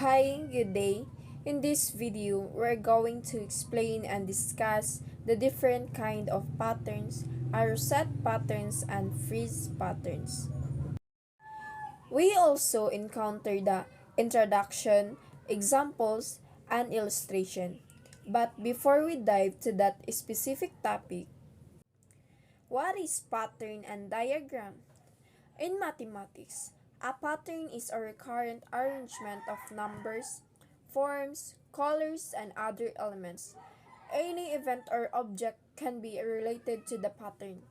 Hi, good day. In this video, we're going to explain and discuss the different kind of patterns, Rosette patterns and Frieze patterns. We also encounter the introduction, examples, and illustration. But before we dive to that specific topic, what is pattern and diagram? In mathematics, a pattern is a recurrent arrangement of numbers, forms, colors, and other elements. Any event or object can be related to the pattern.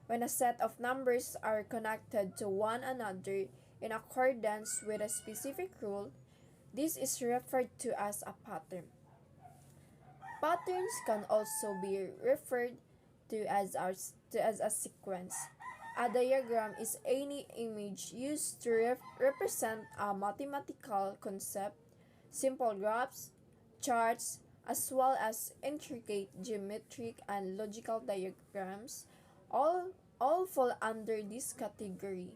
When a set of numbers are connected to one another in accordance with a specific rule, this is referred to as a pattern. Patterns can also be referred to as a sequence. A diagram is any image used to represent a mathematical concept, simple graphs, charts, as well as intricate geometric and logical diagrams, all fall under this category.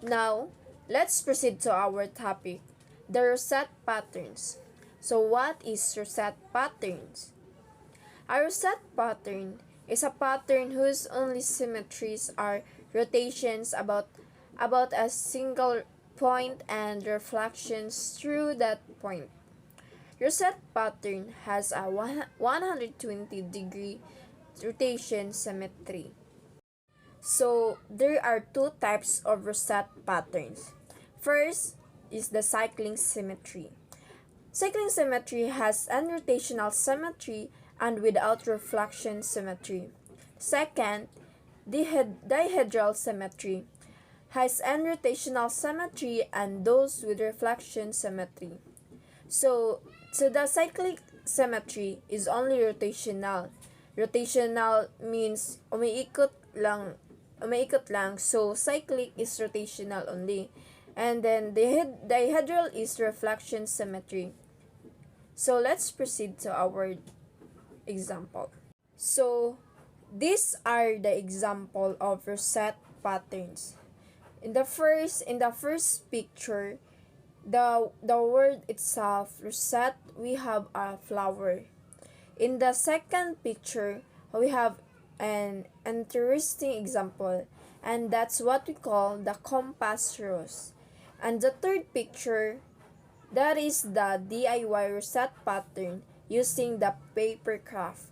Now, let's proceed to our topic, the Rosette patterns. So what is Rosette patterns? A Rosette pattern is a pattern whose only symmetries are rotations about a single point and reflections through that point. Rosette pattern has a 120-degree rotation symmetry. So there are two types of Rosette patterns. First is the cycling symmetry. Cycling symmetry has an rotational symmetry and without reflection symmetry. Second, dihedral symmetry has an rotational symmetry and those with reflection symmetry. So the cyclic symmetry is only rotational. Rotational means umiikot lang. So cyclic is rotational only. And then dihedral is reflection symmetry. So let's proceed to our example. So these are the example of Rosette patterns. In the first picture, the word itself, Rosette, we have a flower. In the second picture, we have an interesting example, and that's what we call the compass rose. And the third picture, that is the DIY Rosette pattern using the paper craft.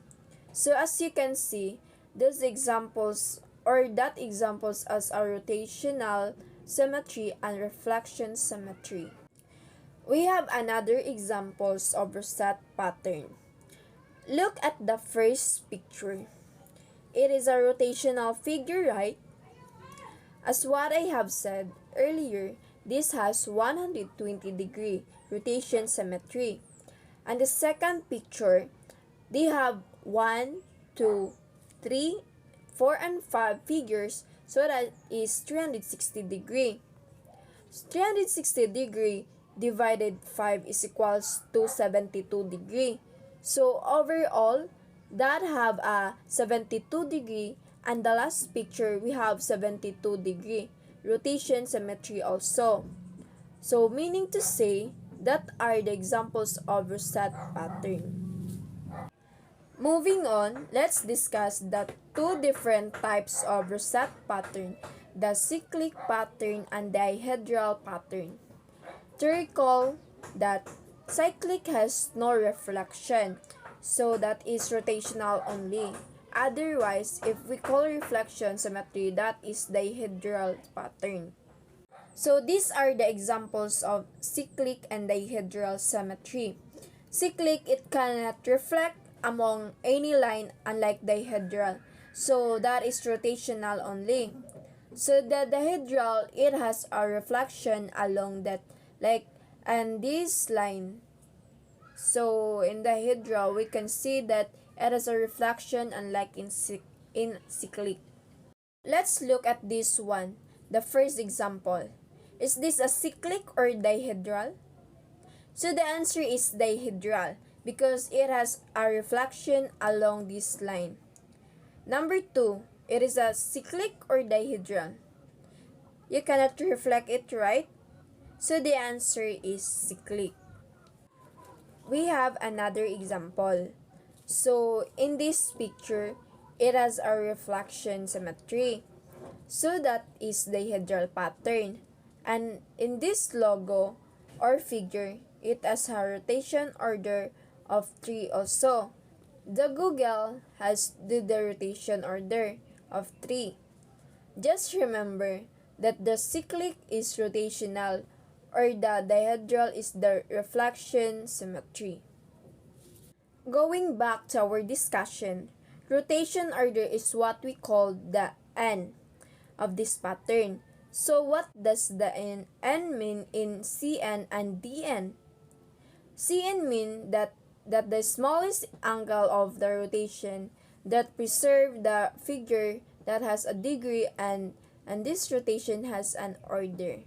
So as you can see, those examples or that examples as a rotational symmetry and reflection symmetry. We have another examples of Rosette pattern. Look at the first picture. It is a rotational figure, right? As what I have said earlier, this has 120-degree rotation symmetry. And the second picture, they have 1, 2, 3, 4, and 5 figures, so that is 360 degree. 360 degree divided 5 is equals to 72 degree. So overall, that have a 72 degree, and the last picture we have 72 degree rotation symmetry also. So meaning to say, that are the examples of Rosette pattern. Moving on, let's discuss the two different types of Rosette pattern, the cyclic pattern and dihedral pattern. To recall that cyclic has no reflection, so that is rotational only. Otherwise, if we call reflection symmetry, that is dihedral pattern. So these are the examples of cyclic and dihedral symmetry. Cyclic, it cannot reflect among any line, unlike dihedral. So that is rotational only. So the dihedral, it has a reflection along that, and this line. So in dihedral, we can see that it has a reflection unlike in cyclic. Let's look at this one, the first example. Is this a cyclic or dihedral? So the answer is dihedral because it has a reflection along this line. Number 2, it is a cyclic or dihedral. You cannot reflect it, right? So the answer is cyclic. We have another example. So in this picture, it has a reflection symmetry. So that is the dihedral pattern. And in this logo or figure, it has a rotation order of 3 also. The Google has the rotation order of 3. Just remember that the cyclic is rotational or the dihedral is the reflection symmetry. Going back to our discussion, rotation order is what we call the N of this pattern. So what does the N mean in Cn and Dn? Cn mean that the smallest angle of the rotation that preserve the figure that has a degree and this rotation has an order.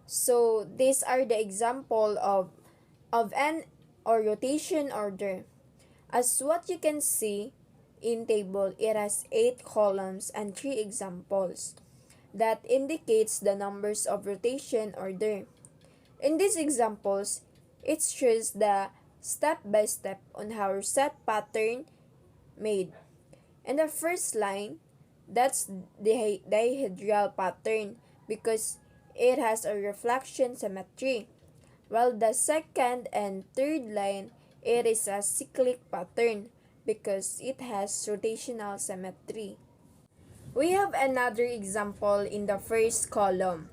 So these are the example of N or rotation order. As what you can see in table, it has 8 columns and 3 examples that indicates the numbers of rotation order. In these examples, it shows the step-by-step on how Rosette pattern made. In the first line, that's the dihedral pattern because it has a reflection symmetry. While the second and third line, it is a cyclic pattern because it has rotational symmetry. We have another example in the first column.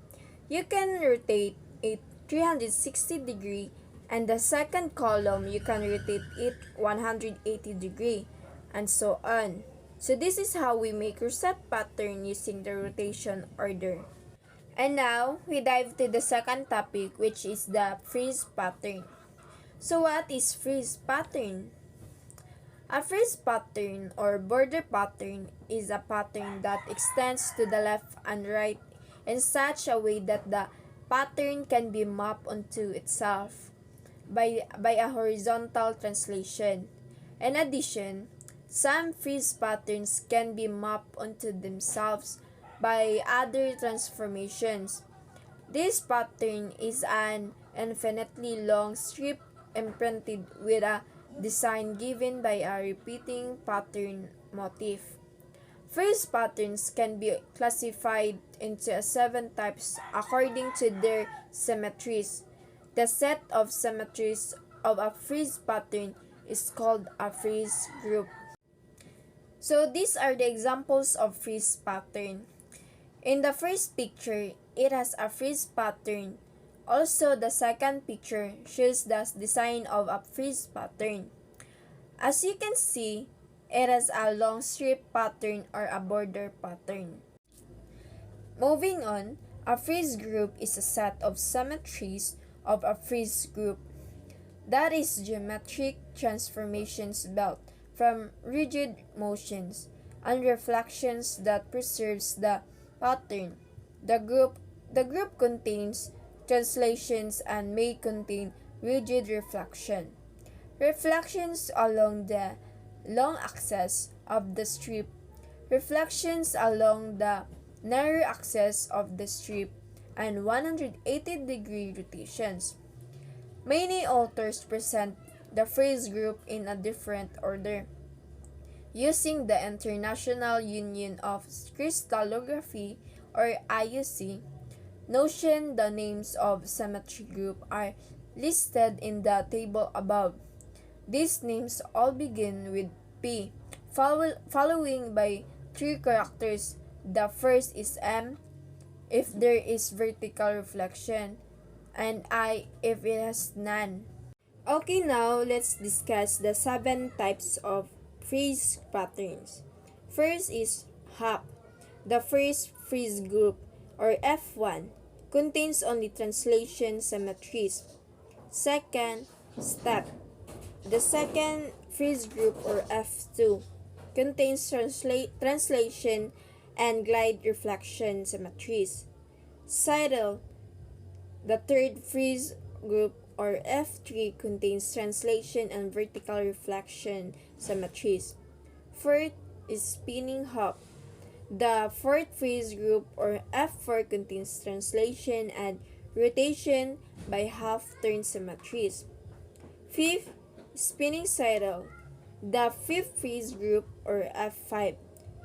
You can rotate it 360 degree and the second column you can rotate it 180 degree and so on. So this is how we make Rosette pattern using the rotation order. And now, we dive to the second topic which is the Frieze pattern. So what is Frieze pattern? A frieze pattern or border pattern is a pattern that extends to the left and right in such a way that the pattern can be mapped onto itself by a horizontal translation. In addition, some frieze patterns can be mapped onto themselves by other transformations. This pattern is an infinitely long strip imprinted with a design given by a repeating pattern motif. Frieze patterns can be classified into 7 types according to their symmetries. The set of symmetries of a frieze pattern is called a frieze group. So these are the examples of frieze pattern. In the first picture, it has a frieze pattern. Also, the second picture shows the design of a frieze pattern. As you can see, it has a long strip pattern or a border pattern. Moving on, a frieze group is a set of symmetries of a frieze group. That is geometric transformations built from rigid motions and reflections that preserves the pattern. The group contains translations and may contain rigid reflection. Reflections along the long axis of the strip, reflections along the narrow axis of the strip, and 180-degree rotations. Many authors present the frieze group in a different order. Using the International Union of Crystallography or IUC notion, the names of symmetry group are listed in the table above. These names all begin with P, following by 3 characters. The first is M if there is vertical reflection, and I if it has none. Okay, now let's discuss the 7 types of frieze patterns. First is hop. The first frieze group, or F1, contains only translation symmetries. Second, step. The second frieze group, or F2, contains translation and glide reflection symmetries. Sidle. The third frieze group, or F3, contains translation and vertical reflection symmetries. Fourth is spinning hop. The fourth frieze group, or F4, contains translation and rotation by half-turn symmetries. Fifth, spinning sidle. The fifth Frieze group, or F5,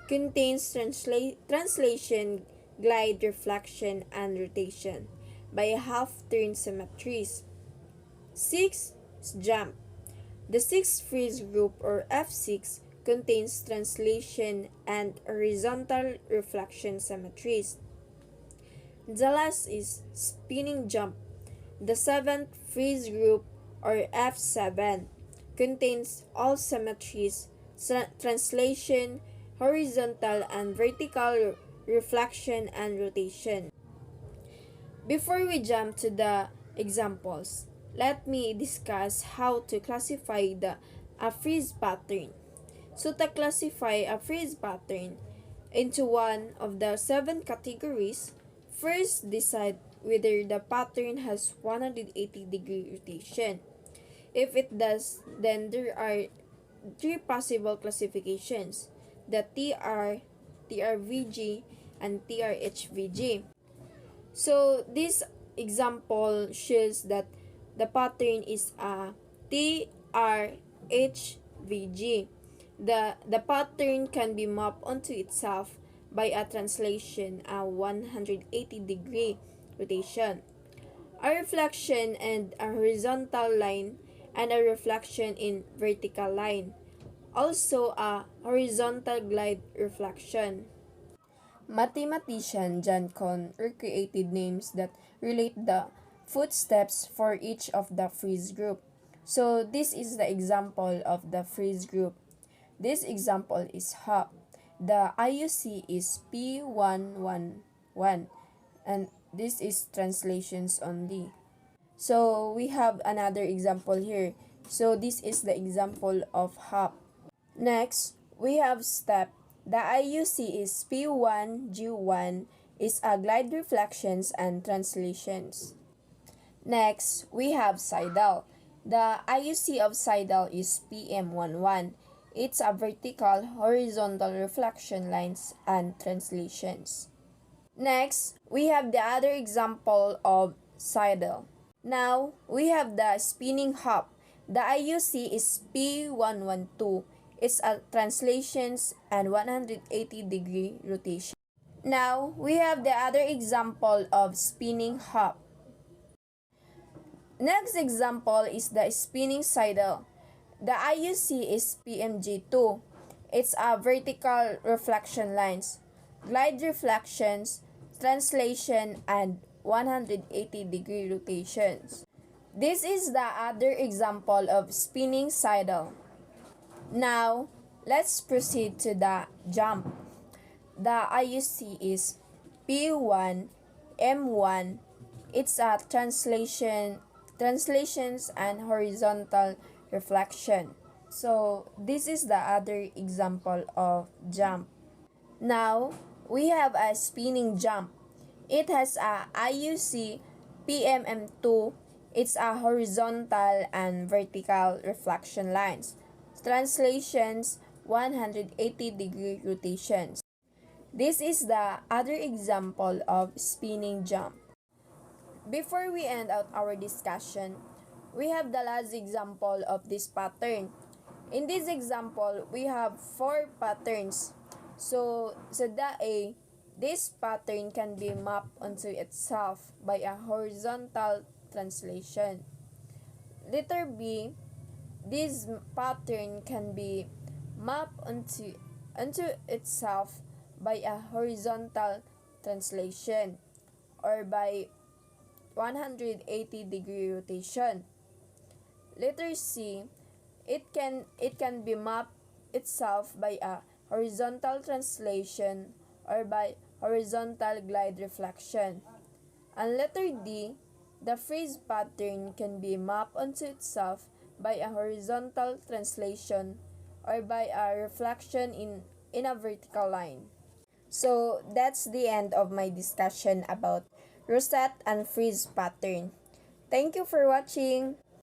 contains translation, glide, reflection, and rotation by half-turn symmetries. Sixth, jump. The sixth Frieze group, or F6, contains translation and horizontal reflection symmetries. The last is spinning jump. The seventh Frieze group, or F7, contains all symmetries, translation, horizontal and vertical reflection and rotation. Before we jump to the examples, let me discuss how to classify a Frieze pattern. So to classify a Frieze pattern into one of the 7 categories, first decide whether the pattern has 180-degree rotation. If it does, then there are 3 possible classifications: the TR, TRVG, and TRHVG. So this example shows that the pattern is a TRHVG. The pattern can be mapped onto itself by a translation, a 180-degree rotation, a reflection and a horizontal line, and a reflection in vertical line. Also a horizontal glide reflection. Mathematician John Kohn recreated names that relate the footsteps for each of the Frieze group. So this is the example of the Frieze group. This example is hop. The IUC is P111, and this is translations only. So we have another example here. So this is the example of hop. Next, we have step. The IUC is P1G1, is a glide reflections and translations. Next, we have sidle. The IUC of sidle is PM11. It's a vertical, horizontal reflection lines and translations. Next, we have the other example of sidle. Now, we have the spinning hop. The IUC is P112. It's a translations and 180-degree rotation. Now, we have the other example of spinning hop. Next example is the spinning sidle. The IUC is PMG2. It's a vertical reflection lines, glide reflections, translation, and 180-degree rotations. This is the other example of spinning sidle. Now, let's proceed to the jump. The IUC is P1, M1. It's a translations and horizontal reflection. So, this is the other example of jump. Now, we have a spinning jump. It has a IUC PMM2. It's a horizontal and vertical reflection lines. Translations, 180-degree rotations. This is the other example of spinning jump. Before we end out our discussion, we have the last example of this pattern. In this example, we have 4 patterns. So this pattern can be mapped onto itself by a horizontal translation. Letter B, this pattern can be mapped onto itself by a horizontal translation or by 180-degree rotation. Letter C, it can be mapped itself by a horizontal translation or by horizontal glide reflection. And letter D, the Frieze pattern can be mapped onto itself by a horizontal translation or by a reflection in a vertical line. So that's the end of my discussion about Rosette and Frieze pattern. Thank you for watching.